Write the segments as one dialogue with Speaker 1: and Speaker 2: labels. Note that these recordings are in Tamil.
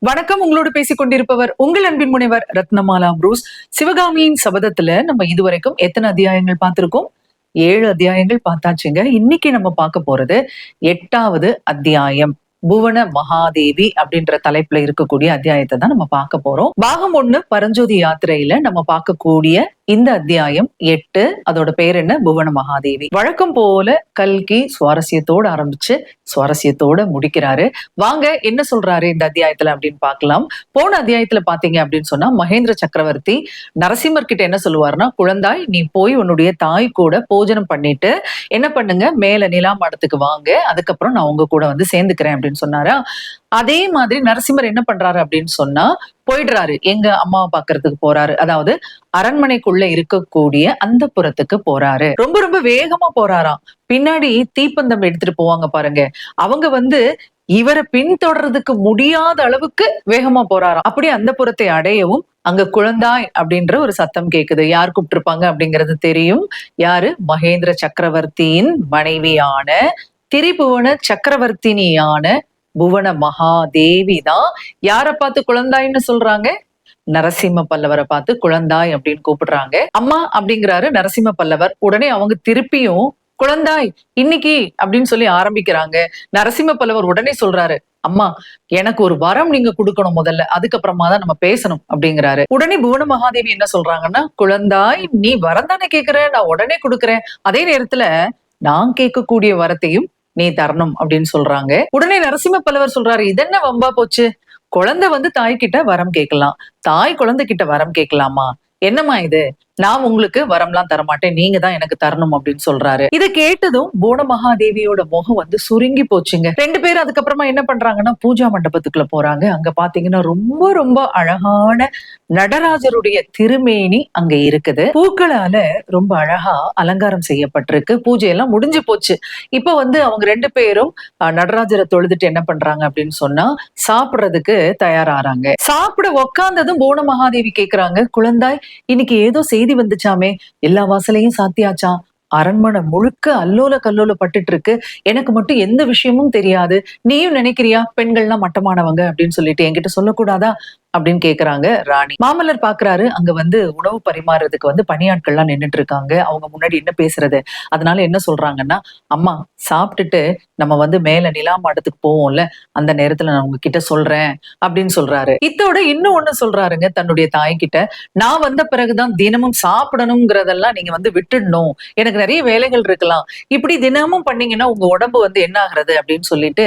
Speaker 1: வணக்கம். உங்களோடு பேசிக் கொண்டிருப்பவர் உங்கள் அன்பின் முனைவர் ரத்னமாலா புரூஸ். சிவகாமியின் சபதத்துல நம்ம இதுவரைக்கும் எத்தனை அத்தியாயங்கள் பார்த்திருக்கோம்? 7 அத்தியாயங்கள் பார்த்தாச்சுங்க. இன்னைக்கு நம்ம பார்க்க போறது 8வது அத்தியாயம். புவன மகாதேவி அப்படின்ற தலைப்புல இருக்கக்கூடிய அத்தியாயத்தை தான் நம்ம பார்க்க போறோம். பாகம் 1 பரஞ்சோதி யாத்திரையில நம்ம பார்க்கக்கூடிய இந்த அத்தியாயம் 8. அதோட பேர் என்ன? புவன மகாதேவி. வழக்கம் போல கல்கி சுவாரஸ்யத்தோட ஆரம்பிச்சு சுவாரஸ்யத்தோட முடிக்கிறாரு. வாங்க என்ன சொல்றாரு இந்த அத்தியாயத்துல அப்படின்னு பார்க்கலாம். போன அத்தியாயத்துல பாத்தீங்க அப்படின்னு சொன்னா மகேந்திர சக்கரவர்த்தி நரசிம்மர் கிட்ட என்ன சொல்லுவாருன்னா, குழந்தாய் நீ போய் உன்னுடைய தாய் கூட போஜனம் பண்ணிட்டு என்ன பண்ணுங்க, மேல நிலாமாடத்துக்கு வாங்க, அதுக்கப்புறம் நான் உங்க கூட வந்து சேர்ந்துக்கிறேன் அப்படின்னு சொன்னாரா. அதே மாதிரி நரசிம்மர் என்ன பண்றாரு அப்படின்னு சொன்னா போயிடுறாரு. எங்க அம்மாவை பாக்குறதுக்கு போறாரு. அதாவது அரண்மனைக்குள்ள இருக்கக்கூடிய அந்த புறத்துக்கு போறாரு. ரொம்ப ரொம்ப வேகமா போறாராம். பின்னாடி தீப்பந்தம் எடுத்துட்டு போவாங்க பாருங்க, அவங்க வந்து இவரை பின்தொடர்றதுக்கு முடியாத அளவுக்கு வேகமா போறாராம். அப்படி அந்த புறத்தை அடையவும் அங்க குழந்தாய் அப்படின்ற ஒரு சத்தம் கேக்குது. யார் கூப்பிட்டிருப்பாங்க அப்படிங்கிறது தெரியும். யாரு? மகேந்திர சக்கரவர்த்தியின் மனைவியான திரிபுவன சக்கரவர்த்தினியான புவன மகாதேவி தான் யார பார்த்து குழந்தாய்ன்னு சொல்றாங்க? நரசிம்ம பல்லவரை பார்த்து குழந்தாய் அப்படின்னு கூப்பிடுறாங்க. அம்மா அப்படிங்கிறாரு நரசிம்ம பல்லவர். உடனே அவங்க திருப்பியும் குழந்தாய் இன்னைக்கு அப்படின்னு சொல்லி ஆரம்பிக்கிறாங்க. நரசிம்ம பல்லவர் உடனே சொல்றாரு, அம்மா எனக்கு ஒரு வரம் நீங்க கொடுக்கணும் முதல்ல, அதுக்கப்புறமா தான் நம்ம பேசணும் அப்படிங்கிறாரு. உடனே புவன மகாதேவி என்ன சொல்றாங்கன்னா, குழந்தாய் நீ வரம் தானே கேக்குற, நான் உடனே கொடுக்குறேன். அதே நேரத்துல நான் கேட்கக்கூடிய வரத்தையும் நீ தரணும் அப்படின்னு சொல்றாங்க. உடனே நரசிம்ம பல்லவர் சொல்றாரு, இதென்ன வம்பா போச்சு? குழந்தை வந்து தாய் கிட்ட வரம் கேட்கலாம், தாய் குழந்தை கிட்ட வரம் கேட்கலாமா? என்னம்மா இது? நான் உங்களுக்கு வரம்லாம் தரமாட்டேன், நீங்க தான் எனக்கு தரணும் அப்படின்னு சொல்றாரு. இதை கேட்டதும் புவன மகாதேவியோட முகம் வந்து சுருங்கி போச்சுங்க. 2 பேரும் அதுக்கப்புறமா என்ன பண்றாங்கன்னா பூஜா மண்டபத்துக்குள்ள போறாங்க. அங்க பாத்தீங்கன்னா ரொம்ப ரொம்ப அழகான நடராஜருடைய திருமேனி அங்க இருக்குது. பூக்களால ரொம்ப அழகா அலங்காரம் செய்யப்பட்டிருக்கு. பூஜை எல்லாம் முடிஞ்சு போச்சு. இப்ப வந்து அவங்க 2 பேரும் நடராஜரை தொழுதுட்டு என்ன பண்றாங்க அப்படின்னு சொன்னா சாப்பிடுறதுக்கு தயாராறாங்க. சாப்பிட உக்காந்ததும் புவன மகாதேவி கேக்குறாங்க, குழந்தாய் இன்னைக்கு ஏதோ செய்தி வந்துச்சாமே, எல்லா வாசலையும் சாத்தியாச்சா? அரண்மனை முழுக்க அல்லோல கல்லோல பட்டுட்டு இருக்கு, எனக்கு மட்டும் எந்த விஷயமும் தெரியாது, நீயும் நினைக்கிறியா பெண்கள்லாம் மட்டமானவங்க அப்படின்னு சொல்லிட்டு என்கிட்ட சொல்லக்கூடாதா அப்படின்னு கேக்குறாங்க ராணி. மாமல்லர் பாக்குறாரு, அங்க வந்து உணவு பரிமாறுறதுக்கு வந்து பணியாட்கள்லாம் நின்னுட்டு இருக்காங்க. அவங்க முன்னாடி என்ன பேசுறது? அதனால என்ன சொல்றாங்கன்னா, அம்மா சாப்பிட்டுட்டு நம்ம வந்து மேல நிலா மாடத்துக்கு போவோம்ல, அந்த நேரத்துல நான் உங்ககிட்ட சொல்றேன் அப்படின்னு சொல்றாரு. இத்தோட இன்னும் ஒண்ணு சொல்றாருங்க தன்னுடைய தாய்கிட்ட, நான் வந்த பிறகுதான் தினமும் சாப்பிடணுங்கிறதெல்லாம் நீங்க வந்து விட்டுடணும், எனக்கு நிறைய வேலைகள் இருக்கலாம், இப்படி தினமும் பண்ணீங்கன்னா உங்க உடம்பு வந்து என்ன ஆகுறது அப்படின்னு சொல்லிட்டு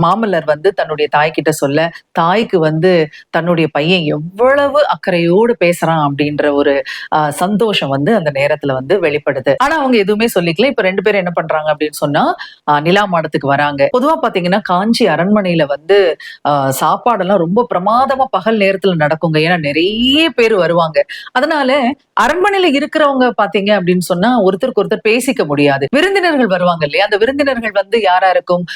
Speaker 1: மாமல்லர் வந்து தன்னுடைய தாய்கிட்ட சொல்ல, தாய்க்கு வந்து தன்னுடைய பையன் எவ்வளவு அக்கறையோடு பேசுறான் அப்படின்ற ஒரு சந்தோஷம் வந்து அந்த நேரத்துல வந்து வெளிப்படுது. ஆனா அவங்க எதுவுமே சொல்லிக்கல. இப்ப 2 பேரும் என்ன பண்றாங்க அப்படின்னு சொன்னா நிலா மாடத்துக்கு வராங்க. பொதுவா பாத்தீங்கன்னா காஞ்சி அரண்மனையில வந்து சாப்பாடெல்லாம் ரொம்ப பிரமாதமா பகல் நேரத்துல நடக்குங்க. ஏன்னா நிறைய பேர் வருவாங்க. அதனால அரண்மனையில இருக்கிறவங்க பாத்தீங்க அப்படின்னு சொன்னா ஒருத்தருக்கு ஒருத்தர் பேசிக்க முடியாது. விருந்தினர்கள் வருவாங்க இல்லையா, அந்த விருந்தினர்கள் வந்து யாரா இருக்கும்?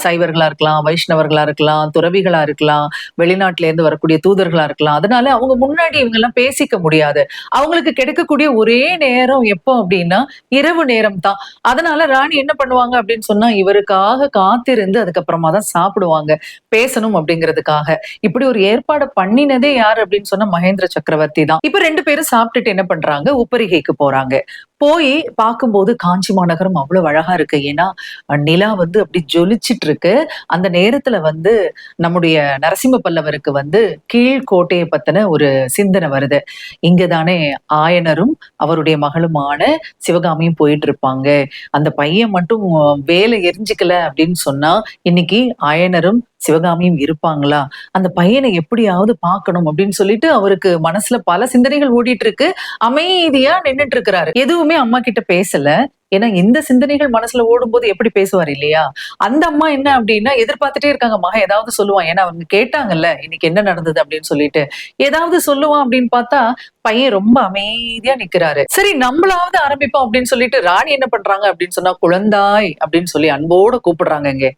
Speaker 1: சைவர்களா இருக்கலாம், வைஷ்ணவர்களா இருக்கலாம், துறவிகளா இருக்கலாம், வெளிநாட்டுல இருந்து வரக்கூடிய தூதர்களா இருக்கலாம். அதனால அவங்க முன்னாடி இவங்க எல்லாம் பேசிக்க முடியாது. அவங்களுக்கு கிடைக்கக்கூடிய ஒரே நேரம் எப்போ அப்படின்னா இரவு நேரம் தான். அதனால ராணி என்ன பண்ணுவாங்க அப்படின்னு சொன்னா இவருக்காக காத்திருந்து அதுக்கப்புறமா தான் சாப்பிடுவாங்க, பேசணும் அப்படிங்கிறதுக்காக. இப்படி ஒரு ஏற்பாடு பண்ணினதே யாரு அப்படின்னு சொன்னா மகேந்திர சக்கரவர்த்தி தான். இப்ப 2 பேரும் சாப்பிட்டுட்டு என்ன பண்றாங்க, உப்பரிகைக்கு போறாங்க. போய் பார்க்கும்போது காஞ்சி மாநகரம் அவ்வளவு அழகா இருக்கு. ஏன்னா நிலா வந்து அப்படி ஜொலிச்சிட்டு இருக்கு. அந்த நேரத்துல வந்து நம்முடைய நரசிம்ம பல்லவருக்கு வந்து கீழ்கோட்டையை பத்தின ஒரு சிந்தனை வருது. இங்கதானே ஆயனரும் அவருடைய மகளுமான சிவகாமியும் போயிட்டு இருப்பாங்க. அந்த பையன் மட்டும் வேலை எரிஞ்சுக்கல அப்படின்னு சொன்னா இன்னைக்கு ஆயனரும் சிவகாமியும் இருப்பாங்களா? அந்த பையனை எப்படியாவது பார்க்கணும் அப்படின்னு சொல்லிட்டு அவருக்கு மனசுல பல சிந்தனைகள் ஓடிட்டு இருக்கு. அமைதியா நின்னுட்டு இருக்கிறாரு. எதுவுமே அம்மா கிட்ட பேசல. ஏன்னா இந்த சிந்தனைகள் மனசுல ஓடும்போது எப்படி பேசுவார் இல்லையா? அந்த அம்மா என்ன அப்படின்னா எதிர்பார்த்துட்டே இருக்காங்க, மகன் ஏதாவது சொல்லுவான். ஏன்னா அவங்க கேட்டாங்கல்ல இன்னைக்கு என்ன நடந்தது அப்படின்னு சொல்லிட்டு, ஏதாவது சொல்லுவான் அப்படின்னு பார்த்தா பையன் ரொம்ப அமைதியா நிக்கிறாரு. சரி நம்மளாவது ஆரம்பிப்போம் அப்படின்னு சொல்லிட்டு ராணி என்ன பண்றாங்க அப்படின்னு சொன்னா குழந்தாய் அப்படின்னு சொல்லி அன்போட கூப்பிடுறாங்க இங்க.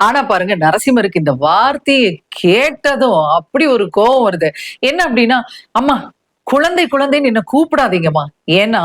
Speaker 1: ஆனா பாருங்க நரசிம்மருக்கு இந்த வார்த்தையை கேட்டதும் அப்படி ஒரு கோபம் வருது. என்ன அப்படின்னா, அம்மா குழந்தை குழந்தைன்னு என்ன கூப்பிடாதீங்கம்மா. ஏன்னா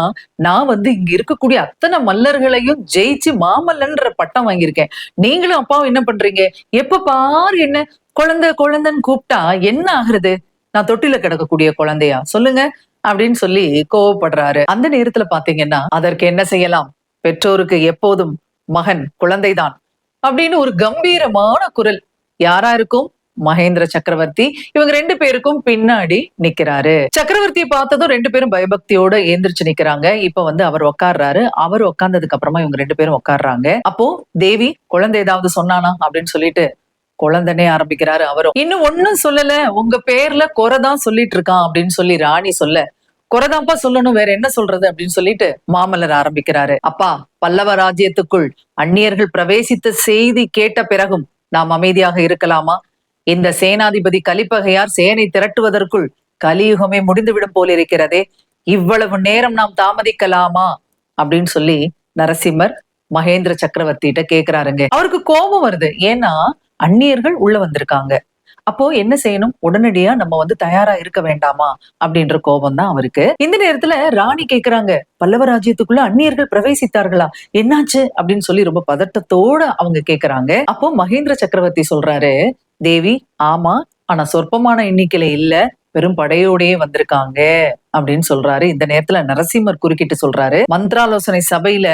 Speaker 1: நான் வந்து இங்க இருக்கக்கூடிய அத்தனை மல்லர்களையும் ஜெயிச்சு மாமல்லன்ற பட்டம் வாங்கியிருக்கேன். நீங்களும் அப்பாவும் என்ன பண்றீங்க, எப்ப பாரு என்ன குழந்தை குழந்தைன்னு கூப்பிட்டா என்ன ஆகுறது? நான் தொட்டில கிடக்கக்கூடிய குழந்தையா சொல்லுங்க அப்படின்னு சொல்லி கோவப்படுறாரு. அந்த நேரத்துல பாத்தீங்கன்னா அதற்கு என்ன செய்யலாம்? பெற்றோருக்கு எப்போதும் மகன் குழந்தைதான் அப்படின்னு ஒரு கம்பீரமான குரல். யாரா இருக்கும்? மகேந்திர சக்கரவர்த்தி. இவங்க 2 பேருக்கும் பின்னாடி நிக்கிறாரு. சக்கரவர்த்தியை பார்த்ததும் 2 பேரும் பயபக்தியோட எந்திரிச்சு நிக்கிறாங்க. இப்ப அவர் உட்கார்றாரு. அவர் உட்கார்ந்ததுக்கு அப்புறமா இவங்க 2 பேரும் உட்கார்றாங்க. அப்போ தேவி குழந்தை ஏதாவது சொன்னானா அப்படின்னு சொல்லிட்டு குழந்தனே ஆரம்பிக்கிறாரு அவரும். இன்னும் ஒண்ணும் சொல்லல, உங்க பேர்ல குறைதான் சொல்லிட்டு இருக்கான் அப்படின்னு சொல்லி ராணி சொல்ல, குறைதான்ப்பா சொல்லணும், வேற என்ன சொல்றது அப்படின்னு சொல்லிட்டு மாமல்லர் ஆரம்பிக்கிறாரு. அப்பா, பல்லவ ராஜ்யத்துக்குள் அந்நியர்கள் பிரவேசித்த செய்தி கேட்ட பிறகும் நாம் அமைதியாக இருக்கலாமா? இந்த சேனாதிபதி கலிப்பகையார் சேனை திரட்டுவதற்குள் கலியுகமே முடிந்துவிடும் போல் இருக்கிறதே, இவ்வளவு நேரம் நாம் தாமதிக்கலாமா அப்படின்னு சொல்லி நரசிம்மர் மகேந்திர சக்கரவர்த்திட்ட கேக்குறாருங்க. அவருக்கு கோபம் வருது. ஏன்னா அந்நியர்கள் உள்ள வந்திருக்காங்க. அப்போ என்ன செய்யணும்? உடனடியா நம்ம தயாரா இருக்க வேண்டாமா அப்படின்ற கோபம் தான் அவருக்கு. இந்த நேரத்துல ராணி கேக்குறாங்க, பல்லவ ராஜ்யத்துக்குள்ள அந்நியர்கள் பிரவேசித்தார்களா, என்னாச்சு அப்படின்னு சொல்லி ரொம்ப பதட்டத்தோட அவங்க கேக்குறாங்க. அப்போ மகேந்திர சக்கரவர்த்தி சொல்றாரு, தேவி ஆமா, ஆனா சொற்பமான எண்ணிக்கையில இல்ல, பெரும் படையோடயே வந்திருக்காங்க அப்படின்னு சொல்றாரு. இந்த நேரத்துல நரசிம்மர் குறுக்கிட்டு சொல்றாரு, மந்திராலோசனை சபையில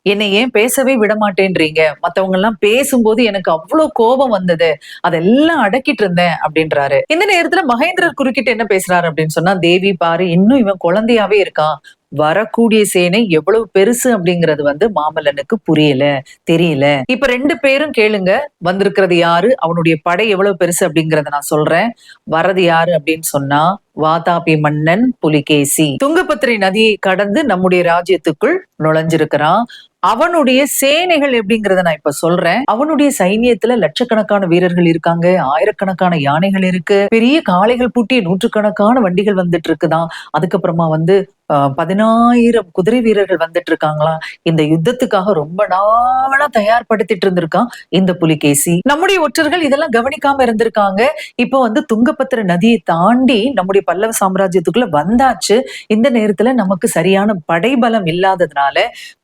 Speaker 1: என்னை ஏன் பேசவே விட மாட்டேன்றீங்க? மத்தவங்க எல்லாம் பேசும்போது எனக்கு அவ்வளவு கோபம் வந்தது, அதெல்லாம் அடக்கிட்டு இருந்தேன் அப்படின்றாரு. இந்த நேரத்துல மகேந்திரர் குறுக்கிட்டு என்ன பேசுறாரு அப்படின்னு சொன்னா, தேவி பாரு, இன்னும் இவன் குழந்தையாவே இருக்கான். வரக்கூடிய சேனை எவ்வளவு பெருசு அப்படிங்கிறது மாமல்லனுக்கு புரியல, தெரியல. இப்ப 2 பேரும் கேளுங்க, வந்திருக்கிறது யாரு, அவனுடைய படை எவ்வளவு பெருசு அப்படிங்கறத நான் சொல்றேன். வரது யாரு அப்படின்னு சொன்னா, வாதாபி மன்னன் புலிகேசி துங்கபத்திரை நதியை கடந்து நம்முடைய ராஜ்யத்துக்குள் நுழைஞ்சிருக்கிறான். அவனுடைய சேனைகள் எப்படிங்கறத நான் இப்ப சொல்றேன். அவனுடைய சைனியத்துல லட்சக்கணக்கான வீரர்கள் இருக்காங்க, ஆயிரக்கணக்கான யானைகள் இருக்கு, பெரிய காளைகள் பூட்டிய நூற்றுக்கணக்கான வண்டிகள் வந்துட்டு இருக்குதான். அதுக்கப்புறமா 10,000 குதிரை வீரர்கள் வந்துட்டு இருக்காங்களாம். இந்த யுத்தத்துக்காக ரொம்ப நாளா தயார்படுத்திட்டு இருந்திருக்கான் இந்த புலிகேசி. நம்முடைய ஒற்றர்கள் இதெல்லாம் கவனிக்காம இருந்திருக்காங்க. இப்போ துங்கபத்திர நதியை தாண்டி நம்முடைய பல்லவ சாம்ராஜ்யத்துக்குள்ள வந்தாச்சு. இந்த நேரத்துல நமக்கு சரியான படைபலம் இல்லாததுனால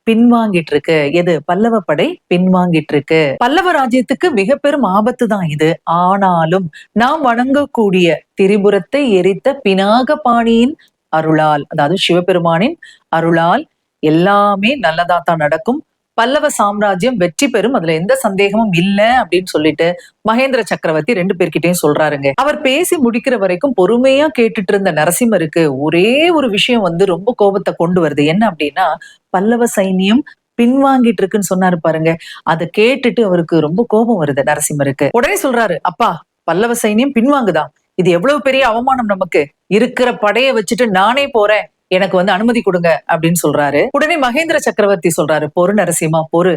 Speaker 1: பின்வாங்கிட்டு இருக்கு. எது? பல்லவ படை பின்வாங்கிட்டு இருக்கு. பல்லவ ராஜ்யத்துக்கு மிக பெரும் ஆபத்து தான் இது. ஆனாலும் நாம் வணங்கக்கூடிய திரிபுரத்தை எரித்த பினாகபாணியின் அருளால், அதாவது சிவபெருமானின் அருளால் எல்லாமே நல்லதா தான் நடக்கும். பல்லவ சாம்ராஜ்யம் வெற்றி பெறும், அதுல எந்த சந்தேகமும் இல்ல அப்படின்னு சொல்லிட்டு மகேந்திர சக்கரவர்த்தி 2 பேர்கிட்டயும் சொல்றாருங்க. அவர் பேசி முடிக்கிற வரைக்கும் பொறுமையா கேட்டுட்டு இருந்த நரசிம்மருக்கு ஒரே ஒரு விஷயம் ரொம்ப கோபத்தை கொண்டு வருது. என்ன அப்படின்னா, பல்லவ சைனியம் பின்வாங்கிட்டு இருக்குன்னு சொன்னாரு பாருங்க. அதை கேட்டுட்டு அவருக்கு ரொம்ப கோபம் வருது நரசிம்மருக்கு. உடனே சொல்றாரு, அப்பா, பல்லவ சைனியம் பின்வாங்குதா? இது எவ்வளவு பெரிய அவமானம் நமக்கு. இருக்கிற படைய வச்சுட்டு நானே போறேன், எனக்கு அனுமதி கொடுங்க அப்படின்னு சொல்றாரு. உடனே மகேந்திர சக்கரவர்த்தி சொல்றாரு, பொறு நரசிம்மா பொறு,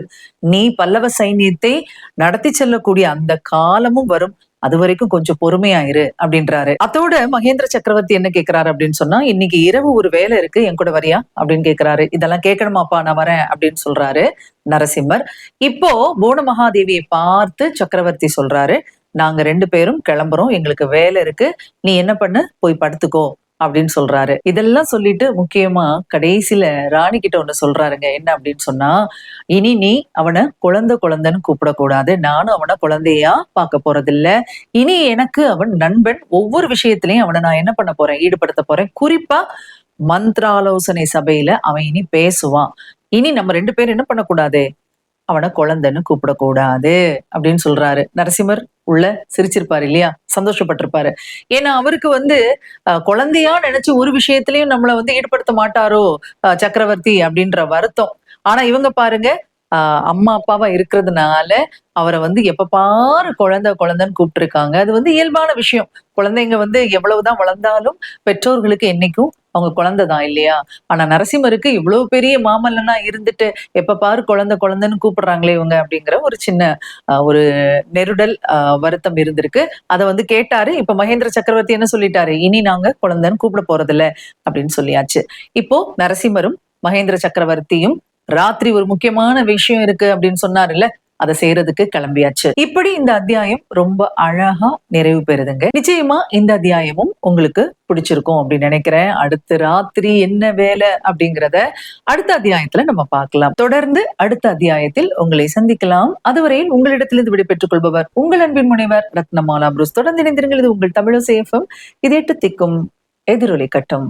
Speaker 1: நீ பல்லவ சைனியத்தை நடத்தி செல்லக்கூடிய அந்த காலமும் வரும், அது வரைக்கும் கொஞ்சம் பொறுமையாயிரு அப்படின்றாரு. அதோட மகேந்திர சக்கரவர்த்தி என்ன கேக்குறாரு அப்படின்னு சொன்னா, இன்னைக்கு இரவு ஒரு வேலை இருக்கு, என் கூட வரியா அப்படின்னு கேக்குறாரு. இதெல்லாம் கேட்கணுமாப்பா, நான் வரேன் அப்படின்னு சொல்றாரு நரசிம்மர். இப்போ போன மகாதேவியை பார்த்து சக்கரவர்த்தி சொல்றாரு, நாங்க 2 பேரும் கிளம்புறோம், எங்களுக்கு வேலை இருக்கு, நீ என்ன பண்ணு, போய் படுத்துக்கோ அப்படின்னு சொல்றாரு. இதெல்லாம் சொல்லிட்டு முக்கியமா கடைசியில ராணி கிட்ட ஒண்ணு சொல்றாருங்க. என்ன அப்படின்னு சொன்னா, இனி நீ அவனை குழந்தைன்னு கூப்பிடக்கூடாது, நானும் அவனை குழந்தையா பார்க்க போறதில்ல. இனி எனக்கு அவன் நண்பன். ஒவ்வொரு விஷயத்திலையும் அவனை நான் என்ன பண்ண போறேன், ஈடுபடுத்த போறேன். குறிப்பா மந்திராலோசனை சபையில அவன் இனி பேசுவான். இனி நம்ம 2 பேரும் என்ன பண்ணக்கூடாது, அவனை குழந்தைன்னு கூப்பிடக்கூடாது அப்படின்னு சொல்றாரு. நரசிம்மர் உள்ள சிரிச்சிருப்பாரு இல்லையா, சந்தோஷப்பட்டிருப்பாரு. ஏன்னா அவருக்கு குழந்தையா நினைச்சு ஒரு விஷயத்திலயும் நம்மள ஈடுபடுத்த மாட்டாரோ சக்கரவர்த்தி அப்படின்ற வருத்தம். ஆனா இவங்க பாருங்க, அம்மா அப்பாவா இருக்கிறதுனால அவரை எப்ப பாரு குழந்தைன்னு கூப்பிட்டு இருக்காங்க. அது இயல்பான விஷயம். குழந்தைங்க எவ்வளவுதான் வளர்ந்தாலும் பெற்றோர்களுக்கு என்னைக்கும் அவங்க குழந்தைதான் இல்லையா. ஆனா நரசிம்மருக்கு இவ்வளவு பெரிய மாமல்லனா இருந்துட்டு எப்ப பாரு குழந்தைன்னு கூப்பிடுறாங்களே இவங்க அப்படிங்கிற ஒரு சின்ன ஒரு நெருடல் வருத்தம் இருந்திருக்கு. அதை கேட்டாரு. இப்ப மகேந்திர சக்கரவர்த்தி என்ன சொல்லிட்டாரு, இனி நாங்க குழந்தைன்னு கூப்பிட போறதில்ல அப்படின்னு சொல்லியாச்சு. இப்போ நரசிம்மரும் மகேந்திர சக்கரவர்த்தியும் ராத்திரி ஒரு முக்கியமான விஷயம் இருக்கு அப்படின்னு சொன்னாருல்ல, அதை செய்யறதுக்கு கிளம்பியாச்சு. இப்படி இந்த அத்தியாயம் ரொம்ப அழகா நிறைவு பெறுதுங்க. நிச்சயமா இந்த அத்தியாயமும் உங்களுக்கு பிடிச்சிருக்கும் அப்படின்னு நினைக்கிறேன். அடுத்த ராத்திரி என்ன வேலை அப்படிங்கிறத அடுத்த அத்தியாயத்துல நம்ம பார்க்கலாம். தொடர்ந்து அடுத்த அத்தியாயத்தில் உங்களை சந்திக்கலாம். அதுவரையில் உங்களிடத்திலிருந்து விடைபெற்றுக் கொள்பவர் உங்கள் அன்பின் முனைவர் ரத்னமாலா புரூஸ். தொடர்ந்து இணைந்திருங்கள். இது உங்கள் தமிழசை FM. இது 8 திக்கும் எதிரொலி கட்டம்.